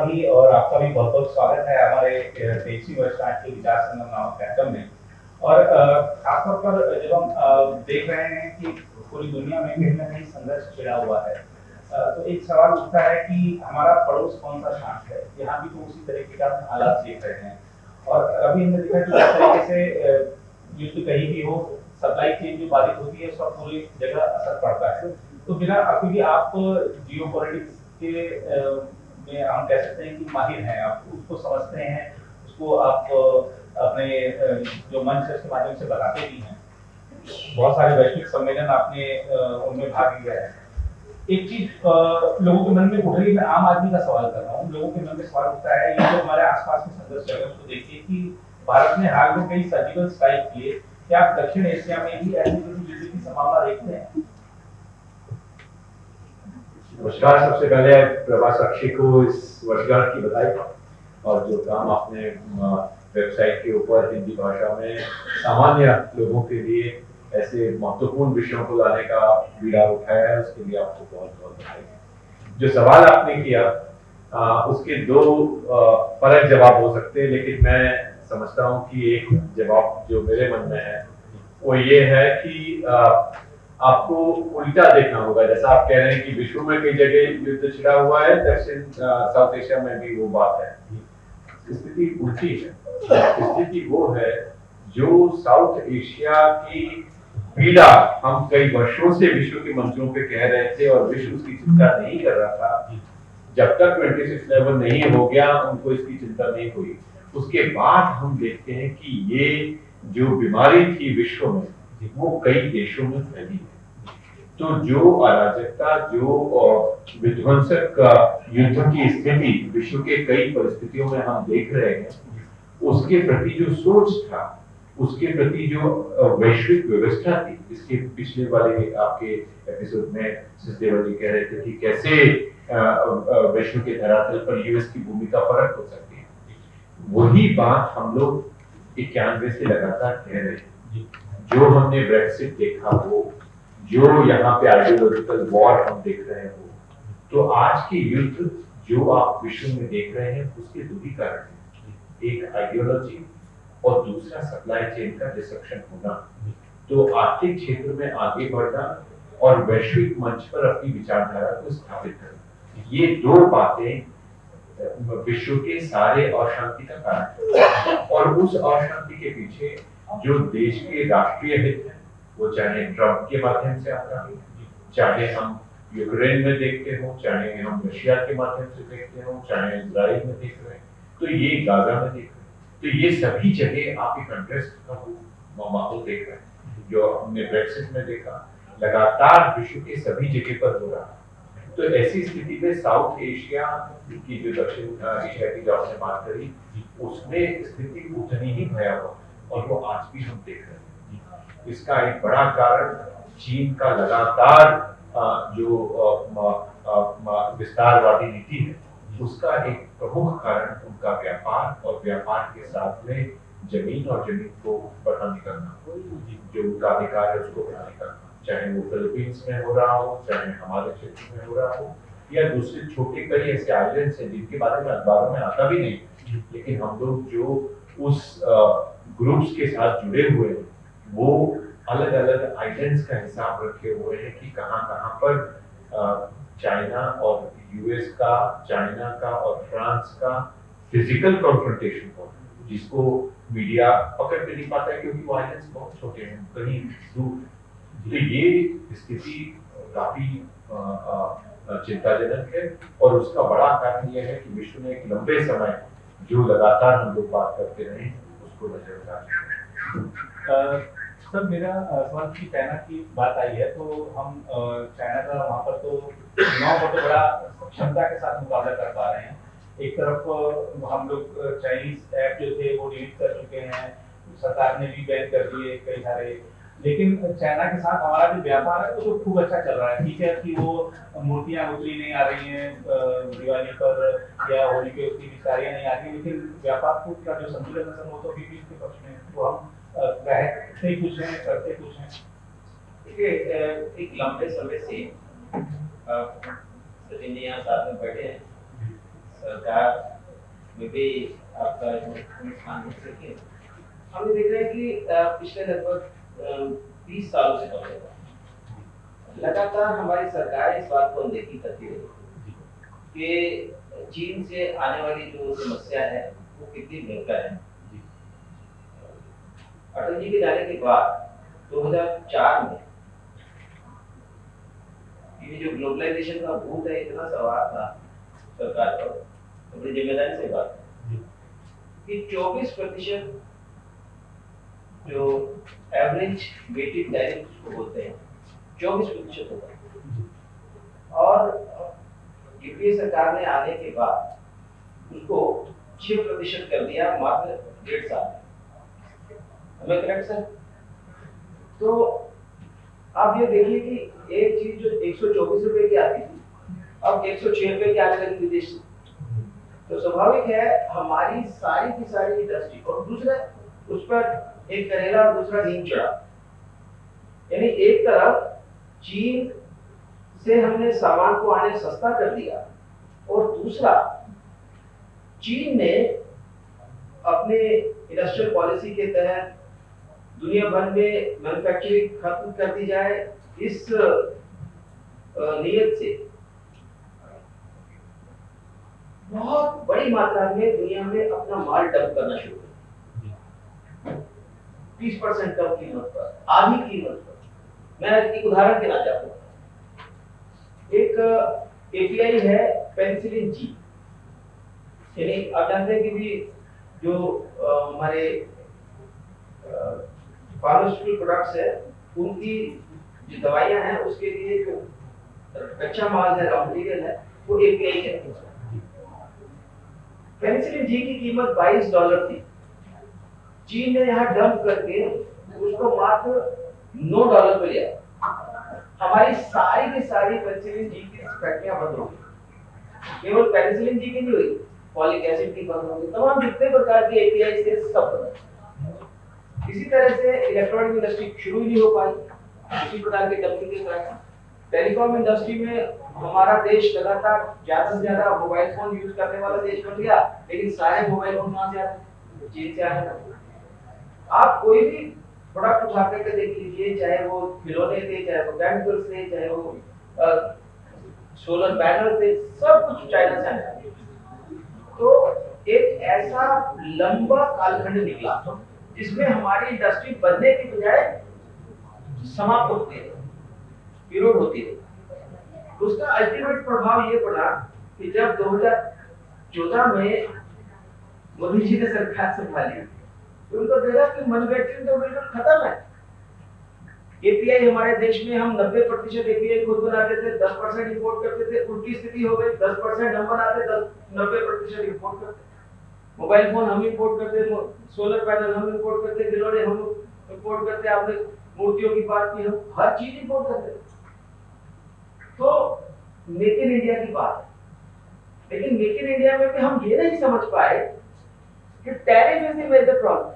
भी और आपका भी बहुत बहुत स्वागत है हमारे 23वीं वर्षगांठ के विचार संगम नामक कार्यक्रम में। और खासतौर पर जब हम देख रहे हैं कि पूरी दुनिया में कहीं ना कहीं संघर्ष छिड़ा हुआ है, तो एक सवाल उठता है कि हमारा पड़ोस कौन सा शांत है। यहाँ भी तो उसी तरीके का हालात देख रहे हैं। और अभी हमने देखा कि जिस तरीके से युद्ध कहीं भी हो, सप्लाई चेन जो बाधित होती है उसका पूरी जगह असर पड़ता है। तो बिना, क्योंकि आप जियो पॉलिटिक्स के में हम कह सकते हैं कि माहिर हैं, आप उसको समझते हैं, उसको आप अपने जो मंच है उसके माध्यम से बताते भी हैं। बहुत सारे वैश्विक सम्मेलन आपने उनमें भाग लिया है। एक चीज लोगों के मन में उठ रही है, मैं आम आदमी का सवाल कर रहा हूँ, लोगों के मन में सवाल उठता है, ये जो हमारे आसपास में संघर्ष चल रहे हैं उसको देखिए कि भारत ने हाल में कई सर्जिकल स्ट्राइक किए। क्या आप दक्षिण एशिया में भी ऐसी किसी युद्ध की संभावना देखते हैं? नमस्कार। सबसे पहले प्रभा साक्षी को इस वर्षगांठ की बधाई। और जो काम आपने वेबसाइट के ऊपर हिंदी भाषा में सामान्य लोगों के लिए ऐसे महत्वपूर्ण विषयों को लाने का बीड़ा उठाया है, उसके लिए आपको बहुत बहुत बधाई। जो सवाल आपने किया उसके दो परत जवाब हो सकते हैं, लेकिन मैं समझता हूँ कि एक जवाब जो मेरे मन में है वो ये है कि आपको उल्टा देखना होगा। जैसा आप कह रहे हैं कि विश्व में कई जगह युद्ध छिड़ा हुआ है, दक्षिण साउथ एशिया में भी वो बात है। स्थिति उल्टी है। स्थिति वो है जो साउथ एशिया की पीड़ा हम कई वर्षों से विश्व के मंचों पे कह रहे थे और विश्व उसकी चिंता नहीं कर रहा था। जब तक 26 लेवल नहीं हो गया उनको इसकी चिंता नहीं हुई। उसके बाद हम देखते हैं कि ये जो बीमारी थी विश्व में वो कई देशों में फैली है। तो जो अराजकता, जो विध्वंसक युद्ध की स्थिति विश्व के कई परिस्थितियों में हम देख रहे हैं, उसके प्रति जो सोच था, उसके प्रति जो वैश्विक व्यवस्था थी, इसके पिछले वाले आपके एपिसोड में सचदेवा जी कह रहे थे कि कैसे विश्व के धरातल पर यूएस की भूमिका फर्क हो सकती है। वही बात हम लोग 91 से लगातार कह रहे हैं। जो हमने ब्रेक्सिट देखा हो, जो यहाँ पे आइडियोलॉजिकल वॉर हम देख रहे हो, तो आज के युद्ध जो आप विश्व में देख रहे हैं उसके दो ही कारण हैं। एक आइडियोलॉजी और दूसरा सप्लाई चेन का डिस्ट्रक्शन होना। तो आर्थिक क्षेत्र में आगे बढ़ना और वैश्विक मंच पर अपनी विचारधारा को स्थापित करना, ये दो बातें विश्व के सारे अशांति का कारण है। और उस अशांति के पीछे जो देश के राष्ट्रीय हित है, वो चाहे ट्रंप के माध्यम से आता है, चाहे हम यूक्रेन में देखते हो, चाहे हम रशिया के माध्यम से देखते हो, चाहे इजराइल में देख रहे हैं, तो ये गाजा में देख रहे हैं, तो ये सभी जगह आप एक अनरेस्ट का माहौल देख रहे हैं। जो हमने ब्रेक्सिट में देखा, लगातार विश्व के सभी जगह पर हो रहा है। तो ऐसी स्थिति में साउथ एशिया की जो दक्षिण एशिया की जो आपने बात करी, उसमें स्थिति उतनी ही भयावह और वो आज भी हम देख रहे हैं। इसका एक बड़ा कारण चीन का लगातार जो विस्तारवादी नीति है, उसका एक प्रमुख कारण उनका व्यापार और व्यापार के साथ में जमीन और जमीन को बढ़ाने करना, जो उनका अधिकार है उसको बढ़ाने करना, चाहे वो फिलीपींस में हो रहा हो, चाहे हमारे क्षेत्र में हो रहा हो, या दूसरे छोटे कई ऐसे आइलैंड्स हैं जिनके बारे में अखबारों में आता भी नहीं, लेकिन हम लोग जो उस ग्रुप्स के साथ जुड़े हुए हैं वो अलग अलग आइलैंड्स का हिसाब रखे हुए हैं कि कहाँ कहाँ पर चाइना और यूएस का, चाइना का और फ्रांस का फिजिकल कॉन्फ्रंटेशन हो, जिसको मीडिया पकड़ भी नहीं पाता है क्योंकि वो आइलैंड्स बहुत छोटे हैं, कहीं दूर। तो ये स्थिति काफी चिंताजनक है और उसका बड़ा कारण यह है कि विश्व ने एक लंबे समय जो लगातार हम लोग बात करते रहे उसको नजरअंदाज। सर, मेरा सवाल की चाइना की बात आई है, तो हम चाइना का वहाँ पर तो बहुत बड़ा क्षमता के साथ मुकाबला कर पा रहे हैं। एक तरफ हम लोग चाइनीज ऐप जो थे वो डिलीट कर चुके हैं, सरकार ने भी बैन कर दिए कई सारे, लेकिन चाइना के साथ हमारा जो व्यापार है वो तो खूब अच्छा चल रहा है। ठीक है कि वो मूर्तियां उतरी नहीं आ रही हैं दिवाली पर या होली पे उसकी पिचकारियां नहीं आ रही, लेकिन व्यापार का जो संतुलन है वो तो अभी भी इसके पक्ष में है। तो हम रहते कुछ हैं, करते कुछ हैं। देखिए, एक लंबे समय से सचिन जी यहाँ साथ में बैठे हैं, सरकार में भी आपका स्थान हो सके। हमने देखा है कि पिछले लगभग 20 सालों से कम होगा लगातार हमारी सरकार इस बात को अनदेखी करती रही कि चीन से आने वाली जो समस्या है वो कितनी भयंकर है। अटल जी के जाने के बाद 2004 में ये जो ग्लोबलाइजेशन का भूत है इतना सवार था सरकार पर, अपनी जिम्मेदारी से बात कि 24% जो एवरेज वेटेड टैरिफ उसको बोलते हैं 24% होगा, और यूपीए सरकार ने आने के बाद उसको 6% कर दिया मात्र 1.5 साल में। हमें करेक्ट सर? तो आप ये देखिए कि एक चीज जो 124 रुपए की आती थी अब 106 रुपए की आने लगी विदेश से। तो स्वाभाविक है हमारी सारी की सारी इंडस्ट्री, और दूसरा उस पर एक करेला और दूसरा नीम चढ़ा, यानी एक तरफ चीन से हमने सामान को आने सस्ता कर दिया, और दूसरा चीन ने अपने इंडस्ट्रियल पॉलिसी के तहत दुनिया भर में मैन्युफैक्चरिंग खत्म कर दी जाए इस नियत से बहुत बड़ी मात्रा में दुनिया में अपना माल डंप करना शुरू किया 30% कम कीमत पर, आधी कीमत पर। मैं एक उदाहरण देना चाहता हूँ। एक एपीआई है पेनिसिलिन जी, यानी आप जानते हैं कि भी जो हमारे फार्मास्यूटिकल प्रोडक्ट्स है उनकी जो दवाइयां हैं उसके लिए जो कच्चा माल है, रॉ मटेरियल है, वो एपीआई है। पेनिसिलिन जी की कीमत $22 थी, चीन ने यहाँ डंप करके उसको मात्र $9 पे लिया। हमारी सारी की सारी पेनिसिलिन जी की फैक्ट्रियां बंद हो गई। केवल पेनिसिलिन जी की नहीं हुई, फॉलिक एसिड की बंद हो गई, तमाम जितने प्रकार के एपीआई थे सब बंद। इसी तरह से इलेक्ट्रॉनिक इंडस्ट्री शुरू ही नहीं हो पाई, इसी प्रकार के डंपिंग के कारण। टेलीकॉम इंडस्ट्री में हमारा देश लगातार ज्यादा से ज्यादा मोबाइल फोन यूज करने वाला देश बन गया, लेकिन सारे मोबाइल फोन कहां से आते हैं? चीन से आते हैं। आप कोई भी प्रोडक्ट उठा करके देख लीजिए, चाहे वो खिलौने थे, चाहे वो केमिकल्स थे, चाहे वो सोलर पैनल थे, सब कुछ चाइना से आया। तो एक ऐसा लंबा कालखंड निकला जिसमें हमारी इंडस्ट्री बनने की बजाय समाप्त होती है, विरोध होती है। उसका अल्टीमेट प्रभाव ये पड़ा कि जब 2014 में मोदी जी ने सरकार संभाली तो उनको देखा कि मैन्युफैक्चरिंग तो बिल्कुल खत्म है। एपीआई हमारे देश में हम 90% एपीआई खुद बनाते थे, 10% इंपोर्ट करते थे। उल्टी स्थिति हो गई, 10% हम बनाते, 90% इंपोर्ट करते। मोबाइल फोन हम इंपोर्ट करते, सोलर पैनल हम इंपोर्ट करते, खिलौने हम इंपोर्ट करते, आपने मूर्तियों की बात की, हम हर चीज इंपोर्ट करते। तो मेक इन इंडिया की बात है, लेकिन मेक इन इंडिया में भी हम ये नहीं समझ पाए कि tariff is the major problem.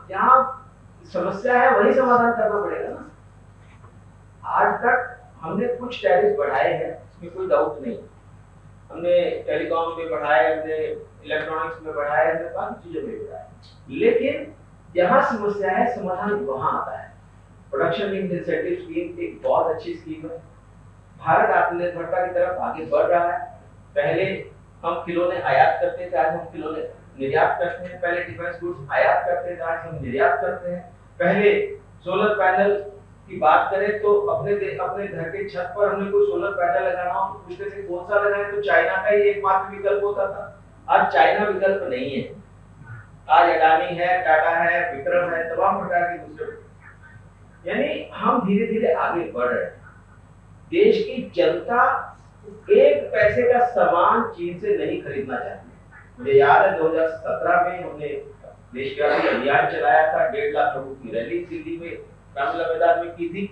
जहां समस्या है वही समाधान करना पड़ेगा ना। आज तक हमने कुछ टैरिफ बढ़ाए हैं, इसमें कोई डाउट नहीं। हमने टेलीकॉम में बढ़ाए, हमने इलेक्ट्रॉनिक्स में बढ़ाए, हमने काफी चीजों में बढ़ाए, लेकिन जहां समस्या है समाधान वहां आता है। प्रोडक्शन लिंक्ड इंसेंटिव स्कीम एक बहुत अच्छी स्कीम है। भारत आत्मनिर्भरता की तरफ आगे बढ़ रहा है। पहले हम खिलौने आयात करते थे, आज हम खिलौने निर्यात करते हैं। पहले डिफेंस गुड्स आयात करते थे, आज हम निर्यात करते हैं। पहले सोलर पैनल की बात करें तो अपने घर के छत पर हमने कोई सोलर पैनल लगाना हो तो पूछते थे कौन सा लगाएं, तो चाइना का ही एकमात्र विकल्प होता था। आज चाइना विकल्प नहीं है, आज अडानी है, टाटा है, विक्रम है, तमाम प्रकार के दूसरे। यानी हम धीरे धीरे आगे बढ़ रहे हैं। देश की जनता एक पैसे का सामान चीन से नहीं खरीदना चाहती। मुझे याद है 2017 में हमने देशव्यापी अभियान चलाया था, 1.5 लाख लोगों की रैली दिल्ली में रामलीला मैदान में की थी।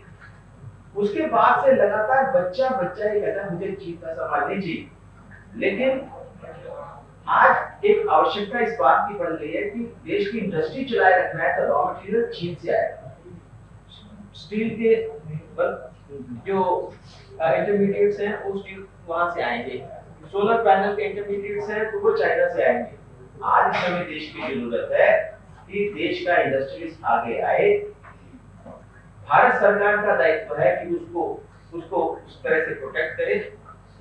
उसके बाद से लगातार बच्चा ही कहता है मुझे चीन का सामान नहीं चाहिए। लेकिन आज एक आवश्यकता इस बात की बन गई है कि देश की इंडस्ट्री चलाए रखना है तो रॉ मटेरियल चीन से आएगा। स्टील के जो इंटरमीडिएट्स हैं वो स्टील वहां से आएंगे, सोलर पैनल के इंटरमीडिएट्स हैं तो वो चाइना से आएंगे। आज इस समय देश की जरूरत है कि देश का इंडस्ट्रीज आगे आए। भारत सरकार का दायित्व है कि उसको उस तरह से प्रोटेक्ट करे।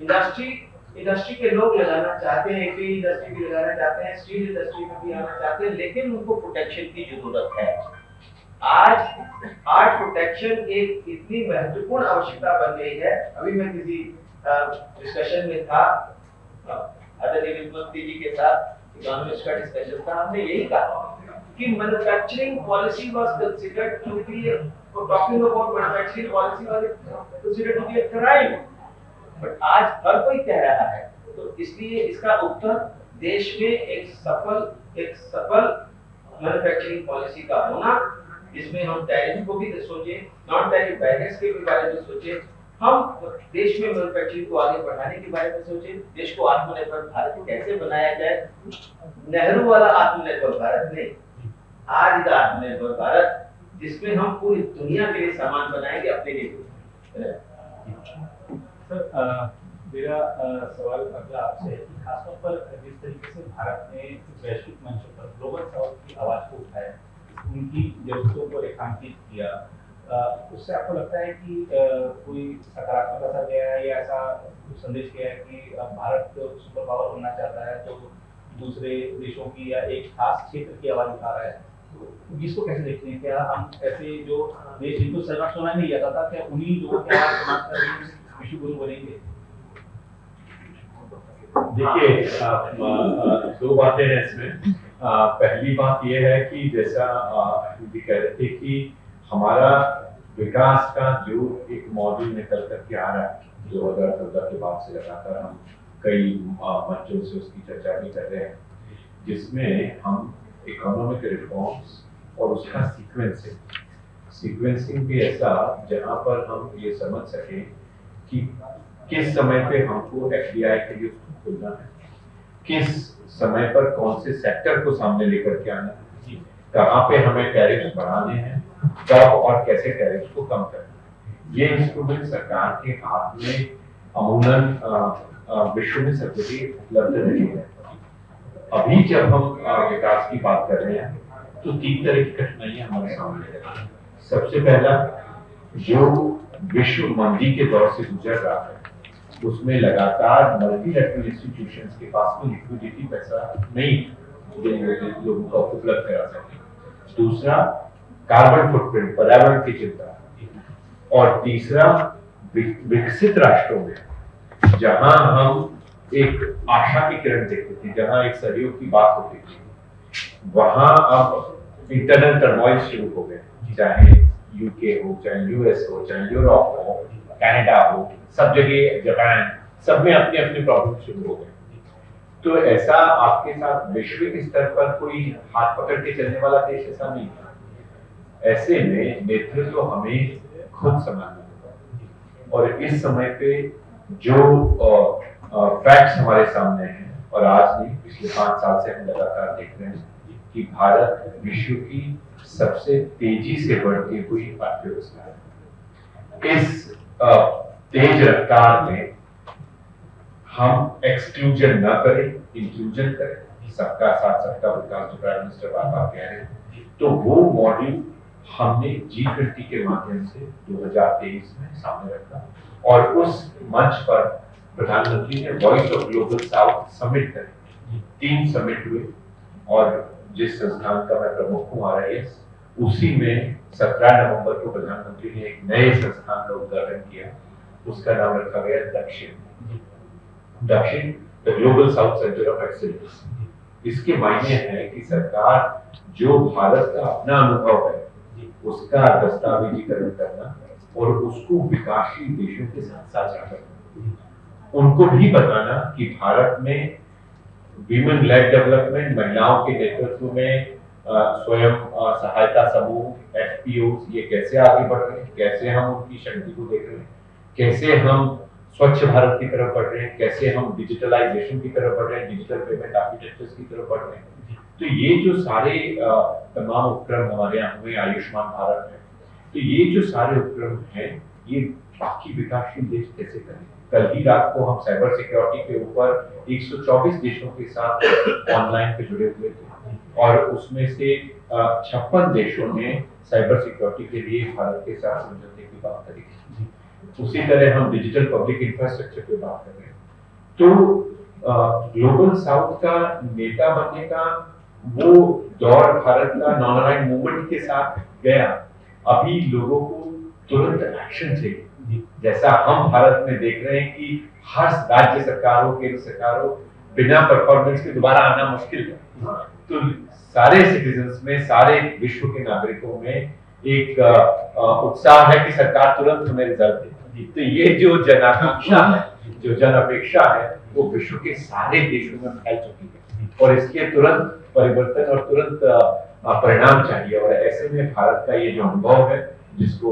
इंडस्ट्री के लोग लगाना चाहते हैं, एपी इंडस्ट्री भी लगाना चाहते हैं, स्टील इंडस्ट्री में भी आना चाहते हैं, लेकिन उनको प्रोटेक्शन की जरूरत है। आज प्रोटेक्शन एक इतनी महत्वपूर्ण आवश्यकता बन गई है। अभी मैं किसी डिस्कशन में था आदरणीय विमलती जी के साथ, इकोनॉमिक्स का डिस्कशन था, हमने यही कहा कि manufacturing policy was considered to be talking about manufacturing policy was considered to be a crime, but आज हर कोई कह रहा है। तो इसलिए इसका उत्तर देश में एक सफल मैन्युफैक्चरिंग पॉलिसी का होना, जिसमें हम टैरिफ को भी सोचे, नॉन टैरिफ बैरियर्स के भी बारे में सोचे, हम देश में मैन्युफैक्चरिंग को आगे बढ़ाने के बारे में सोचे, देश को आत्मनिर्भर भारत कैसे बनाया जाए। नेहरू वाला आत्मनिर्भर भारत नहीं, आज का आत्मनिर्भर भारत जिसमें हम पूरी दुनिया के लिए सामान बनाएंगे, अपने लिए। सर, मेरा सवाल अगला आपसे है कि खासतौर पर जिस तरीके से भारत ने वैश्विक मंचों पर ग्लोबल साउथ की आवाज को उठाया, उनकी जरूरतों को रेखांकित किया, उससे आपको लगता है कि कोई सकारात्मक असर गया है या ऐसा कुछ संदेश गया है कि भारत सुपर पावर बनना चाहता है तो दूसरे देशों की या एक खास क्षेत्र की आवाज उठा रहा है? तो इसको कैसे देखते हैं? क्या हम ऐसे जो देश जिनको सुना नहीं जाता था, क्या उन्हीं लोगों की आवाज सुनाकर विश्व गुरु बनेंगे? देखिए, दो बातें हैं इसमें। पहली बात यह है कि जैसा भी कह रहे थे कि हमारा विकास का जो एक मॉडल निकल करके आ रहा है 2014 के बाद से, लगातार हम कई मंचों से उसकी चर्चा भी कर रहे हैं, जिसमें हम इकोनॉमिक रिफॉर्म्स और उसका सीक्वेंसिंग भी ऐसा जहां पर हम ये समझ सकें कि किस समय पे हमको एफडीआई के लिए उसको खोलना है, किस समय पर कौन से सेक्टर को सामने लेकर के आना है, कहाँ पे हमें टैरिफ बढ़ाने हैं, कब और कैसे टैरिफ को कम करना है। ये इंस्ट्रूमेंट सरकार के हाथ में अमूमन विश्व में सबसे उपलब्ध नहीं है। अभी जब हम विकास की बात कर रहे हैं तो 3 तरह की कठिनाइयां हमारे सामने है। सबसे पहला, जो विश्व मंदी के दौर से गुजर रहा है, उसमें लगातार मल्टीलैटरल इंस्टीट्यूशंस के पास में लिक्विडिटी पैसा नहीं जो लोगों को उपलब्ध करा सके। दूसरा, कार्बन फुटप्रिंट, पर्यावरण की चिंता। और तीसरा, विकसित राष्ट्रों में जहां हम एक आशा की किरण देखते थे, जहां एक सहयोग की बात होती थी, वहां अब इंटरनल टर्मोइल शुरू हो गए, चाहे यूके हो, चाहे यूएस हो, चाहे यूरोप हो, कनाडा हो, सब जगह, जापान, सब में अपनी अपनी प्रॉब्लम शुरू हो गई। तो ऐसा आपके साथ वैश्विक स्तर पर कोई हाथ पकड़ के चलने वाला देश ऐसा नहीं था। ऐसे में नेतृत्व तो हमें खुद संभालना होगा। और इस समय पे जो फैक्ट्स हमारे सामने हैं, और आज नहीं पिछले 5 साल से हम लगातार देख रहे हैं कि भारत विश्व की सबसे तेजी से बढ़ती हुई अर्थव्यवस्था है। इस तेज रफ्तार में हम एक्सक्लूजन न करें, इंक्लूजन करें, सबका साथ सबका विकास, जो प्राइम मिनिस्टर बार बार कह रहे हैं, तो वो मॉडल हमने G20 के माध्यम से 2023 में सामने रखा। और उस मंच पर प्रधानमंत्री ने voice of global south summit करे। 3 समिट हुए, और जिस संस्थान का मैं प्रमुख हूँ RIS, उसी में 17 नवंबर को प्रधानमंत्री ने एक नए संस्थान का उद्घाटन किया। उसका नाम रखा गया दक्षिण, the global south centre of excellence. इसके मायने हैं कि सरकार जो भारत का अपना अनुभव है उसका दस्तावेजीकरण करना और उसको विकासशील देशों के साथ साझा करना, उनको भी बताना कि भारत में वीमेन लेड डेवलपमेंट, महिलाओं के नेतृत्व में स्वयं सहायता समूह, FPOs, ये कैसे आगे बढ़ रहे हैं, कैसे हम उनकी शक्ति को देख रहे हैं, कैसे हम स्वच्छ भारत की तरफ बढ़ रहे हैं, कैसे हम डिजिटलाइजेशन की तरफ बढ़ रहे हैं, डिजिटल पेमेंट आर्किटेक्चर्स की तरफ बढ़ रहे हैं। तो ये जो सारे तमाम उपक्रम हमारे यहाँ हुए, आयुष्मान भारत है, तो ये जो सारे उपक्रम हैं, ये बाकी विकासशील देश कैसे करेंगे? कल ही रात को हम साइबर सिक्योरिटी के ऊपर 124 देशों के साथ ऑनलाइन पे जुड़े हुए थे और उसमें से 56 देशों ने साइबर सिक्योरिटी के लिए भारत के साथ समझौते की बात करी है। उसी तरह हम डिजिटल पब्लिक इंफ्रास्ट्रक्चर पे बात कर रहे हैं। तो ग्लोबल साउथ का नेता बनने का वो दौर भारत का नॉन अलाइन्ड मूवमेंट के साथ गया। अभी लोगों को तुरंत एक्शन चाहिए। जैसा हम भारत में देख रहे हैं कि हर राज्य सरकारों केंद्र सरकारों बिना परफॉर्मेंस के दोबारा आना मुश्किल है, तो सारे सिटीजन्स में, सारे विश्व के नागरिकों में एक उत्साह है कि सरकार तुरंत हमें रिजल्ट दे। तो ये जो जन आकांक्षा है, जो जन अपेक्षा है, वो विश्व के सारे देशों में फैल चुकी है और इसके तुरंत परिवर्तन और तुरंत परिणाम चाहिए। और ऐसे में भारत का ये जो अनुभव है जिसको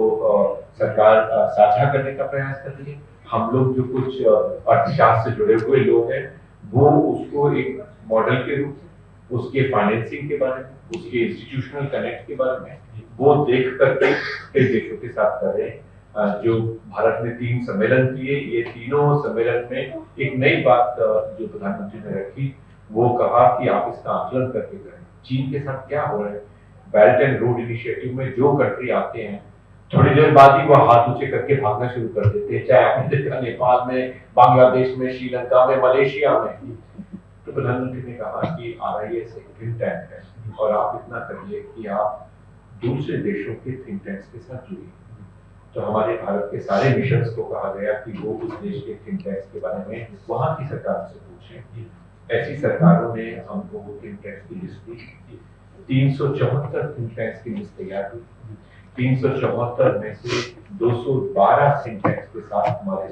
सरकार साझा करने का प्रयास कर रही है, हम लोग जो कुछ अर्थशास्त्र से जुड़े हुए लोग हैं वो उसको एक मॉडल के रूप में, उसके फाइनेंसिंग के बारे में, उसके इंस्टीट्यूशनल कनेक्ट के बारे में वो देख करके कई देशों के साथ कर रहे हैं। जो भारत ने 3 सम्मेलन किए, ये तीनों सम्मेलन में एक नई बात जो प्रधानमंत्री ने रखी वो कहा कि आप इसका आकलन करके करें चीन के साथ क्या हो रहा है। बेल्ट एंड रोड इनिशिएटिव में जो कंट्री आते हैं थोड़ी देर बाद ही वो हाथ ऊंचे करके भागना शुरू कर देते हैं, चाहे आपने देखा नेपाल में, बांग्लादेश में, श्रीलंका में, मलेशिया में। तो प्रधानमंत्री ने कहा कि RIS एक थिंक टैंक है और आप इतना करिए कि आप दूसरे देशों के थिंक टैंक्स के साथ जुड़िए। तो हमारे भारत के सारे मिशंस को कहा गया कि वो उस देश के थिंक टैंक्स के बारे में वहां की सरकार से पूछें। ऐसी सरकारों ने हमको वो थिंक टैंक्स की लिस्ट दी। 374 थिंक टैंक्स की लिस्ट तैयार हुई। 374 में से 212 थिंक टैंक्स के साथ हमारे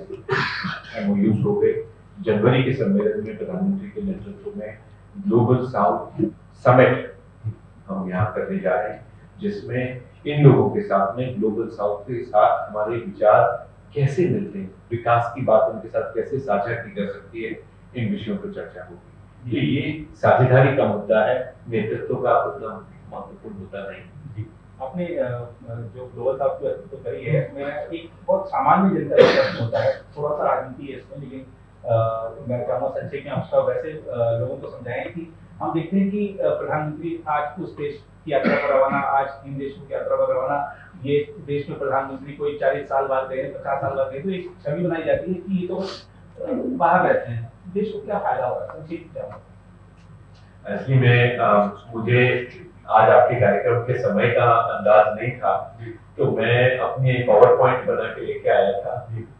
MOUs हो गए। जनवरी के सम्मेलन में प्रधानमंत्री के नेतृत्व में ग्लोबल साउथ समिट हम यहाँ करने जा रहे हैं, जिसमें इन लोगों के साथ में ग्लोबल साउथ के साथ हमारे विचार कैसे मिलते हैं, विकास की बात उनके साथ कैसे साझा की जा सकती है, इन विषयों पर चर्चा होगी। तो ये साझेदारी का मुद्दा है, नेतृत्व का उतना महत्वपूर्ण मुद्दा नहीं। आपने जो ग्लोबल साउथ की बात तो करी है, मैं एक बहुत सामान्य जनता का प्रश्न होता है, थोड़ा सा राजनीति है इसमें, लेकिन मैं चाहूँगा संक्षेप में आपका वैसे लोगों को समझाएं कि हम देखते हैं कि प्रधानमंत्री आज उस देश की यात्रा पर रवाना, आज इन देशों की यात्रा पर रवाना, ये देश में प्रधानमंत्री कोई 40 साल बाद गए, 50 साल बाद गए, तो एक छवि बनाई जाती है कि ये तो बाहर रहते हैं। देश को क्या फायदा हो रहा है, संक्षेप क्या होगा? असली में मुझे आज आपके कार्यक्रम के समय का अंदाज नहीं था, तो मैं अपनी पावर पॉइंट बना के लेके आया था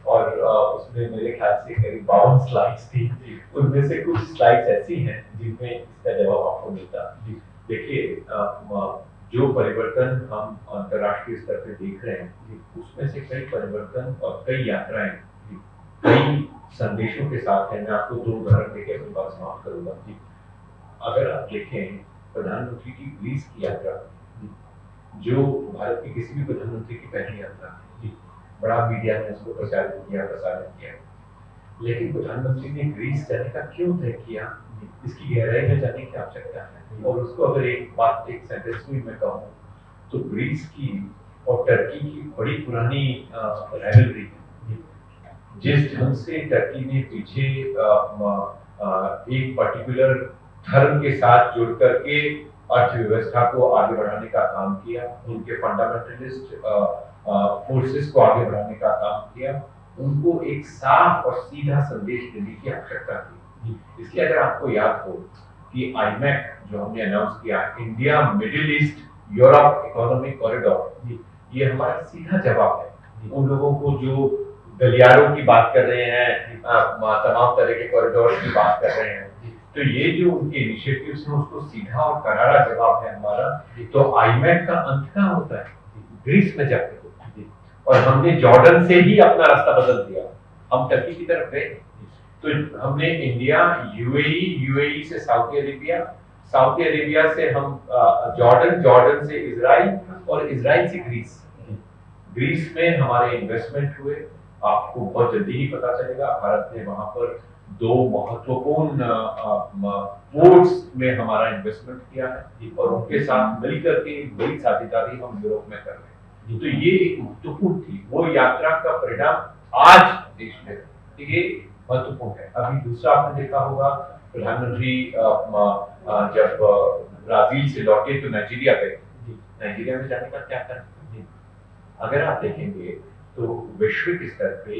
और उसमें मेरे ख्याल से करीब 52 स्लाइड्स थी। उनमें से कुछ स्लाइड्स ऐसी हैं जिनमें इसका जवाब आपको मिलता। देखिए, जो परिवर्तन हम अंतर्राष्ट्रीय स्तर पे देख रहे हैं उसमें से कई परिवर्तन और कई यात्राएं कई संदेशों के साथ है। मैं आपको 2 उदाहरण देकर अपनी बात समाप्त करूंगा। अगर आप देखें प्रधानमंत्री की ग्रीस की यात्रा, जो भारत के किसी भी प्रधानमंत्री की पहली यात्रा थी, बड़ा मीडिया ने उसको प्रचारित किया, प्रसारित किया, लेकिन प्रधानमंत्री ने ग्रीस जाने का क्यों तय किया, इसकी गहराई में जाने की आवश्यकता है। और उसको अगर एक बात एक सेंटेंस में मैं कहूँ तो ग्रीस की और टर्की की बड़ी पुरानी राइवलरी है। जिस ढंग से टर्की ने पीछे एक पर्टिकुलर धर्म के साथ जुड़ करके अर्थव्यवस्था को आगे बढ़ाने का काम किया, उनके फंडामेंटलिस्ट फोर्सेस को आगे बढ़ाने का काम किया, उनको एक साफ और सीधा संदेश देने की आवश्यकता थी। इसलिए अगर आपको याद हो कि IMEC जो हमने अनाउंस किया, India middle east Europe economic corridor, ये हमारा सीधा जवाब है उन लोगों को जो गलियारों की बात कर रहे हैं, तमाम तरह के कॉरिडोर की बात कर रहे हैं। तो ये जो उनके इनिशिएटिव्स हैं उसको सीधा और करारा जवाब है हमारा। तो IMEC का अंत कहाँ होता है? ग्रीस में जाके होता है। और हमने जॉर्डन से ही अपना रास्ता बदल दिया, हम टर्की की तरफ गए। तो हमने इंडिया, UAE से सऊदी अरेबिया, सऊदी अरेबिया से हम जॉर्डन, जॉर्डन से इजराइल और इजराइल से ग्रीस। ग्रीस में हमारे इन्वेस्टमेंट हुए, आपको बहुत जल्दी ही पता चलेगा। भारत ने वहां पर 2 महत्वपूर्ण पोर्ट्स में हमारा इन्वेस्टमेंट किया है और उनके साथ मिलकर के बड़ी साझेदारी हम यूरोप में कर रहे हैं। तो ये एक महत्वपूर्ण थी, वो यात्रा का परिणाम आज देश में तो ये महत्वपूर्ण है। अभी दूसरा आपने देखा होगा, प्रधानमंत्री जब ब्राजील से लौटे तो नाइजीरिया गए। नाइजीरिया में जाने का क्या कारण? अगर आप देखेंगे तो वैश्विक स्तर पे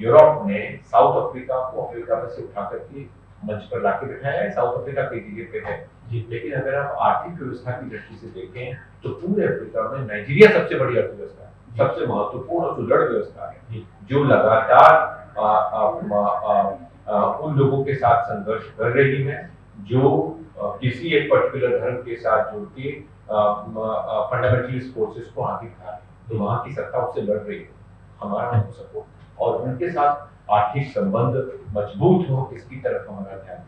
यूरोप ने साउथ अफ्रीका को अफ्रीका में से उठा करके मंच पर लाके बिठाया है। साउथ अफ्रीका कई जगह पे है जी, लेकिन अगर आप आर्थिक व्यवस्था की दृष्टि से देखें तो पूरे अफ्रीका में नाइजीरिया सबसे बड़ी अर्थव्यवस्था है, सबसे महत्वपूर्ण और सुदृढ़ व्यवस्था है, जो लगातार उन लोगों के साथ संघर्ष कर रही है जो किसी एक पर्टिकुलर धर्म के साथ जुड़ के फंडामेंटलिस्ट फोर्सेस को आगे खा रहे हैं, तो वहाँ की सत्ता उससे लड़ रही है। हमारा उनको सपोर्ट और उनके साथ आर्थिक संबंध मजबूत हो, इसकी तरफ हमारा ध्यान है।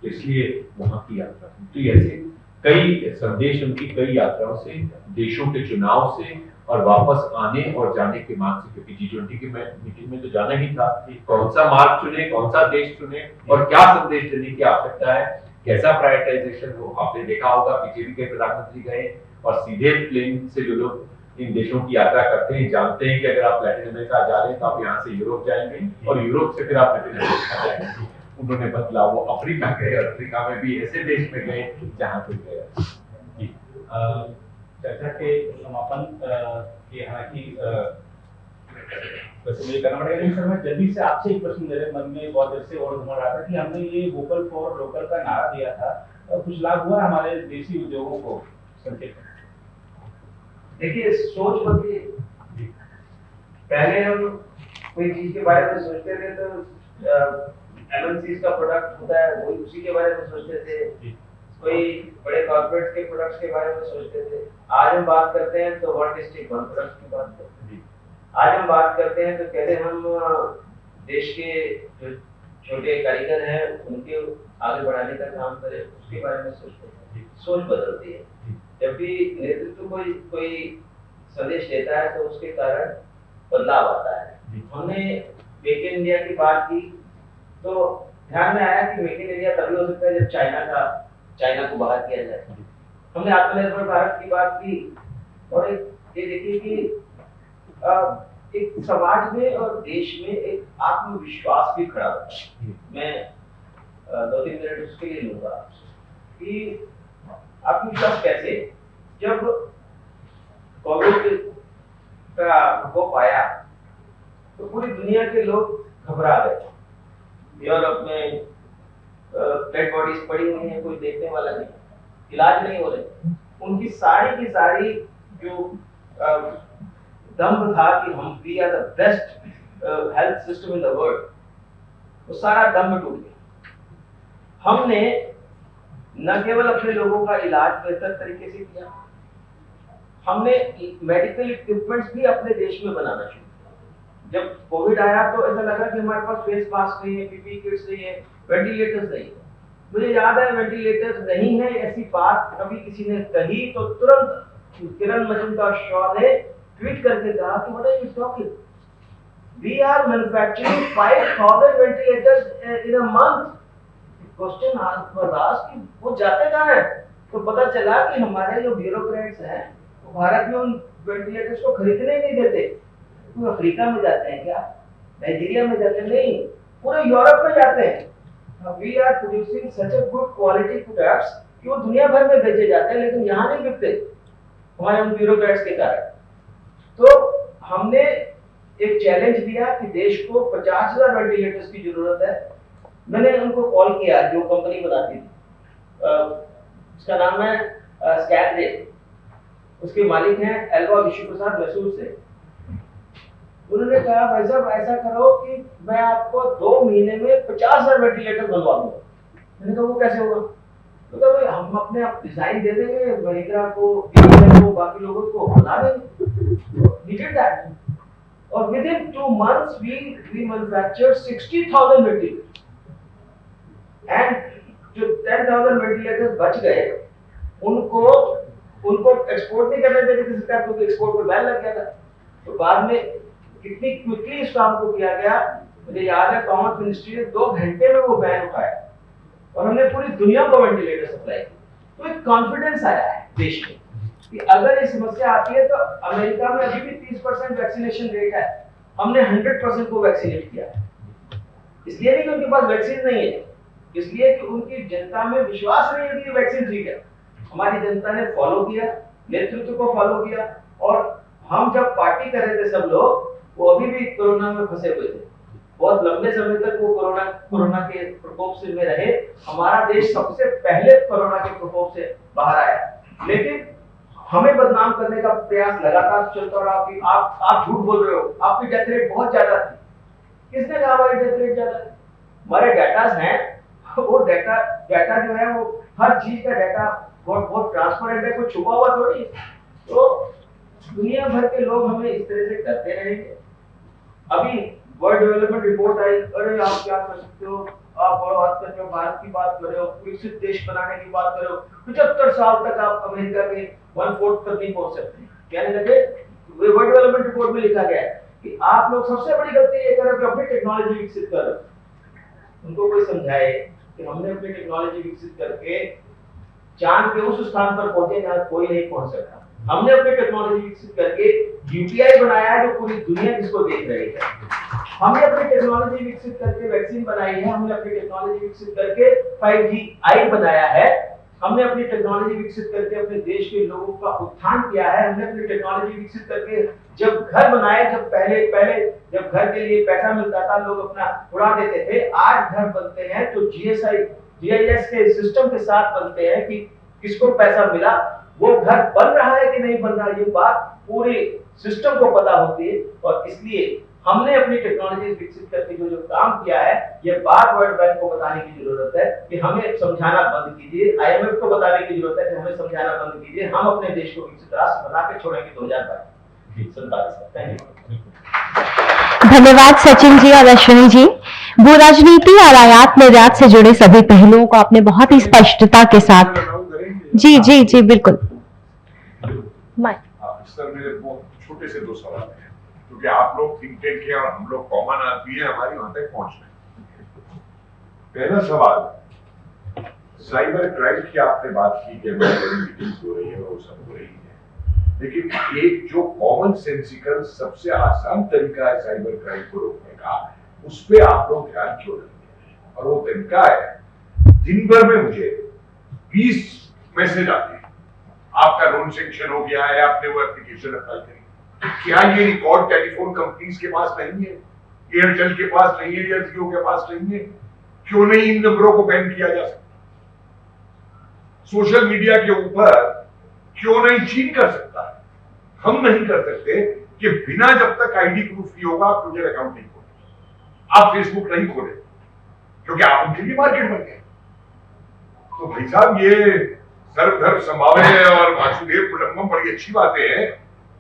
तो इसलिए वहाँ की यात्रा, तो ऐसे कई संदेश उनकी कई यात्राओं से, देशों के चुनाव से और वापस आने और जाने के मार्ग से, क्योंकि G20 की मीटिंग में तो जाना ही था, कौन सा मार्ग चुने, कौन सा देश चुने और क्या संदेश देने की आवश्यकता है, कैसा प्रायोरिटाइजेशन हो। आपने देखा होगा बीजेपी के प्रधानमंत्री गए और सीधे प्लेन से जो लोग इन देशों की यात्रा करते हैं जानते हैं कि अगर आप लैटिन अमेरिका जा रहे हैं तो आप यहाँ से यूरोप जाएंगे और यूरोप से फिर आप लैटिन अमेरिका जाएंगे। उन्होंने बदला, वो अफ्रीका गए और अफ्रीका में भी ऐसे देश में गए जहाँ पे गए। चर्चा के समापन की हालांकि वैसे मुझे करना पड़ेगा, लेकिन सर मैं जल्दी से आपसे एक प्रश्न मेरे मन में बहुत देर से और घूम रहा था कि हमने ये वोकल फॉर लोकल का नारा दिया था, कुछ लाभ हुआ हमारे देशी उद्योगों को? संक्षेप देखिए, सोच बदली। पहले हम कोई चीज के बारे में सोचते थे तो एमएनसीज का प्रोडक्ट होता है वही उसी के बारे में सोचते थे, कोई बड़े कॉर्पोरेट्स के प्रोडक्ट्स के बारे में सोचते थे। आज हम बात करते हैं तो वन डिस्ट्रिक्ट वन प्रोडक्ट की बात करते हैं। आज हम बात करते हैं तो कहते हम देश के जो छोटे कारीगर हैं उनके आगे बढ़ाने का काम करें, उसके बारे में सोचते हैं। सोच बदलती है। जब भी नेतृत्व कोई संदेश देता है तो उसके कारण बदलाव आता है। हमने मेक इन इंडिया की बात की तो ध्यान में आया कि मेक इन इंडिया तभी हो सकता है जब चाइना को बाहर किया जाए। हमने आत्मनिर्भर भारत की बात की और ये देखिए कि एक समाज में और देश में एक आत्मविश्वास भी खड़ा होता है। मैं 2-3 मिनट उसके लिए लूंगा कि आत्मविश्वास कैसे, जब कोविड का प्रकोप आया तो पूरी दुनिया के लोग घबरा गए। यूरोप में डेड बॉडीज पड़ी हुई हैं, कोई देखने वाला नहीं, इलाज नहीं हो रहे। उनकी सारी की सारी जो दम्भ था कि हम we are the best health system in the world, वो सारा दम्भ टूट गया। हमने न केवल अपने लोगों का इलाज बेहतर तरीके से किया, हमने मेडिकल इक्विपमेंट्स भी अपने देश में बनाना शुरू किया। जब कोविड आया तो ऐसा लगा कि हमारे पास फेस मास्क नहीं है, पीपीई किट्स नहीं है, वेंटिलेटर्स नहीं है। मुझे याद है वेंटिलेटर्स नहीं है ऐसी बात कभी किसी ने कही तो तुरंत किरण मजूमदार-शॉ ने ट्वीट करके कहा कि what are you talking, we are manufacturing 5000 ventilators in a month. Question was asked कि वो जाते कहाँ हैं? तो पता चला कि हमारे जो ब्यूरोक्रेट्स हैं वो भारत में उन वेंटिलेटर्स को खरीदने नहीं देते। वो अफ्रीका में जाते हैं क्या, नाइजीरिया में जाते नहीं, पूरे यूरोप में जाते हैं। We are producing such a good quality products कि वो दुनिया भर में बेचे जाते हैं, लेकिन यहाँ नहीं बिकते हमारे उन ब्यूरोक्रेट्स के कारण। तो हमने एक चैलेंज दिया कि देश को 50,000 वेंटिलेटर्स की जरूरत है। मैंने उनको कॉल किया जो कंपनी बनाती थी, उसका नाम है स्कैटरे, उसके मालिक हैं एल्वा विश्व प्रसाद मैसूर से। उन्होंने कहा भाई साहब ऐसा करो कि मैं आपको 2 महीने में 50,000 वेंटिलेटर बनवा दूंगा। मैंने कहा वो कैसे होगा? तो भाई हम अपने आप डिजाइन दे देंगे, महिंद्रा को बाकी लोगों को बना देंगे। We did that. और within 2 months we manufactured 60,000 ventilators. And जो 10,000 वेंटिलेटर्स बच गए उनको एक्सपोर्ट नहीं करने देती थी सरकार, क्योंकि एक्सपोर्ट पर बैन लग गया था। तो बाद में कितनी क्विकली इस काम को किया गया, मुझे याद है कॉमर्स मिनिस्ट्री ने 2 घंटे में वो बैन उठाया और हमने पूरी दुनिया को वेंटिलेटर सप्लाई किया। तो एक कॉन्फिडेंस आया है देश में कि अगर ये समस्या आती है तो अमेरिका में अभी भी 30% वैक्सीनेशन रेट है, हमने 100% को वैक्सीनेट किया है। इसलिए नहीं कि उनके पास वैक्सीन नहीं है, इसलिए कि उनकी जनता में विश्वास नहीं है कि वैक्सीन ठीक है। हमारी जनता ने फॉलो किया, नेतृत्व को फॉलो किया, और हम जब पार्टी कर रहे थे सब लोग, वो अभी भी कोरोना में फंसे हुए थे। बहुत लंबे समय तक वो कोरोना के प्रकोप से में रहे। हमारा देश सबसे पहले कोरोना के प्रकोप से बाहर आया, लेकिन हमें बदनाम करने का प्रयास लगातार चलता रहा कि आप झूठ बोल रहे हो, आपकी डेथ रेट बहुत ज्यादा थी। किसने कहा हमारी डेथ रेट ज्यादा? हमारे डाटास हैं, वो डाटा जो है वो हर चीज का डाटा बहुत ट्रांसपेरेंट है, कोई छुपा हुआ थोड़ी। तो दुनिया भर के लोग हमें इस तरह से करते रहेंगे। अभी वर्ल्ड डेवलपमेंट रिपोर्ट आई, अरे आप क्या कर सकते हो, आप बड़ो हाथ कर रहे हो, भारत की बात कर रहे हो, विकसित देश बनाने की बात कर रहे हो, 75 साल तक आप अमेरिका के 1/4 तक नहीं पहुंच सकते। कहने लगे, वर्ल्ड डेवलपमेंट रिपोर्ट में लिखा गया है कि आप लोग सबसे बड़ी गलती ये कर रहे हो कि अपनी टेक्नोलॉजी विकसित कर रहे हो। उनको कोई समझाए कि हमने अपनी टेक्नोलॉजी विकसित करके चांद के उस स्थान पर पहुंचे जहां कोई नहीं पहुंच सकता। हमने अपनी टेक्नोलॉजी विकसित करके यूपीआई बनाया है जो पूरी दुनिया जिसको देख रही है। हमने अपनी टेक्नोलॉजी विकसित करके वैक्सीन बनाई है, हमने अपनी टेक्नोलॉजी विकसित करके 5G बनाया है, हमने अपनी टेक्नोलॉजी विकसित करके अपने देश के लोगों का उत्थान किया है, हमने अपनी टेक्नोलॉजी विकसित करके जब घर बनाए, जब पहले जब घर के लिए पैसा मिलता था लोग अपना उड़ा देते थे, आज घर बनते हैं तो GIS के सिस्टम के साथ बनते हैं कि किसको पैसा मिला, वो घर बन रहा है कि नहीं बन रहा, ये बात पूरे सिस्टम को पता होती है। और इसलिए हमने अपनी टेक्नोलॉजी विकसित करके जो काम किया है, ये बात वर्ल्ड बैंक को बताने की जरूरत है कि हमें समझाना बंद कीजिए, IMF को बताने की जरूरत है कि हमें समझाना बंद कीजिए, हम अपने देश को विकसित राष्ट्र बना के छोड़ेंगे 2022। धन्यवाद सचिन जी और अश्विनी जी। भू राजनीति और आयात निर्यात से जुड़े सभी पहलुओं को आपने बहुत ही स्पष्टता के साथ। जी जी जी बिल्कुल। सर मेरे बहुत छोटे से 2 सवाल हैं, क्योंकि आप लोग थिंक टैंक हैं और हम लोग कॉमन आदमी है, हमारी वहां तक पहुंचना। पहला सवाल, साइबर क्राइम की आपने बात की कि मीटिंग्स हो रही है, वो सब हो रही है, लेकिन एक जो कॉमन सेंसिकल सबसे आसान तरीका है साइबर क्राइम को रोकने का, उस पर आप लोग ध्यान क्यों नहीं दे रहे? और वो तरीका है, दिन भर में मुझे 20 मैसेज आते हैं, आपका लोन सेंक्शन हो गया है, आपने वो एप्लीकेशन अप्लाई करी। क्या ये रिकॉर्ड टेलीफोन कंपनीज के पास नहीं है, एयरटेल के पास नहीं है, या जियो के पास नहीं है? क्यों नहीं इन नंबरों को बैन किया जा सकता? सोशल मीडिया के ऊपर क्यों नहीं चीन कर सकता? हम नहीं कर सकते कि बिना जब तक आईडी प्रूफ नहीं होगा आप ट्विटर अकाउंट नहीं खोले, आप फेसबुक नहीं खोले, क्योंकि आप उनके लिए मार्केट बन गए। तो भाई साहब, ये सर्वधर्म समभावे और वासुदेव कुटुंबकम बड़ी अच्छी बातें हैं,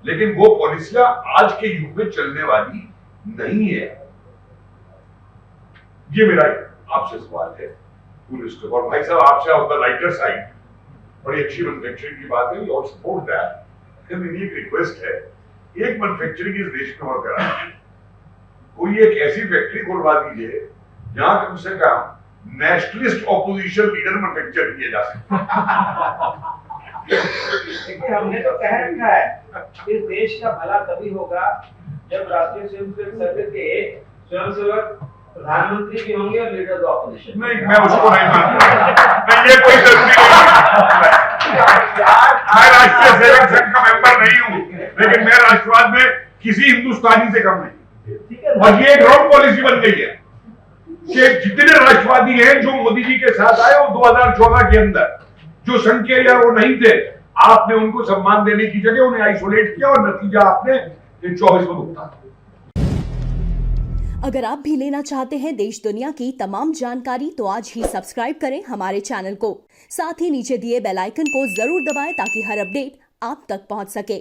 लेकिन वो पॉलिसियां आज के युग में चलने वाली नहीं है। ये मेरा आपसे सवाल है पुलिस को। और भाई साहब, आपसे ऑन द राइटर साइड बड़ी अच्छी मैन्युफैक्चरिंग की बात है, और सपोर्ट दैट। मेरी एक रिक्वेस्ट है, एक मैन्युफैक्चरिंग इस देश में और करा, कोई एक ऐसी फैक्ट्री खुलवा दीजिए जहां कम से कम नेशनलिस्ट ऑपोजिशन लीडर मैन्युफैक्चर किए जा सकते। देखिए, हमने तो कह रखा है, इस देश का भला तभी होगा जब राष्ट्रीय स्वयंसेवक संघ के स्वयंसेवक प्रधानमंत्री भी होंगे और लीडर ऑफ ऑपोजिशन। नहीं, मैं उसको नहीं मानता। नहीं, ये कोई जरूरी नहीं। मैं राष्ट्रीय सेवक संघ का मेंबर नहीं हूँ, लेकिन मैं राष्ट्रवाद में किसी हिंदुस्तानी से कम नहीं। और ये एक रॉन्ग पॉलिसी बन गई है कि जितने राष्ट्रवादी हैं जो मोदी जी के साथ आए, वो 2014 के अंदर जो संघ के या वो नहीं थे, आपने उनको सम्मान देने की जगह उन्हें आइसोलेट किया, और नतीजा आपने 24 में भुगता। अगर आप भी लेना चाहते हैं देश दुनिया की तमाम जानकारी, तो आज ही सब्सक्राइब करें हमारे चैनल को। साथ ही नीचे दिए बेल आइकन को जरूर दबाएं ताकि हर अपडेट आप तक पहुंच सके।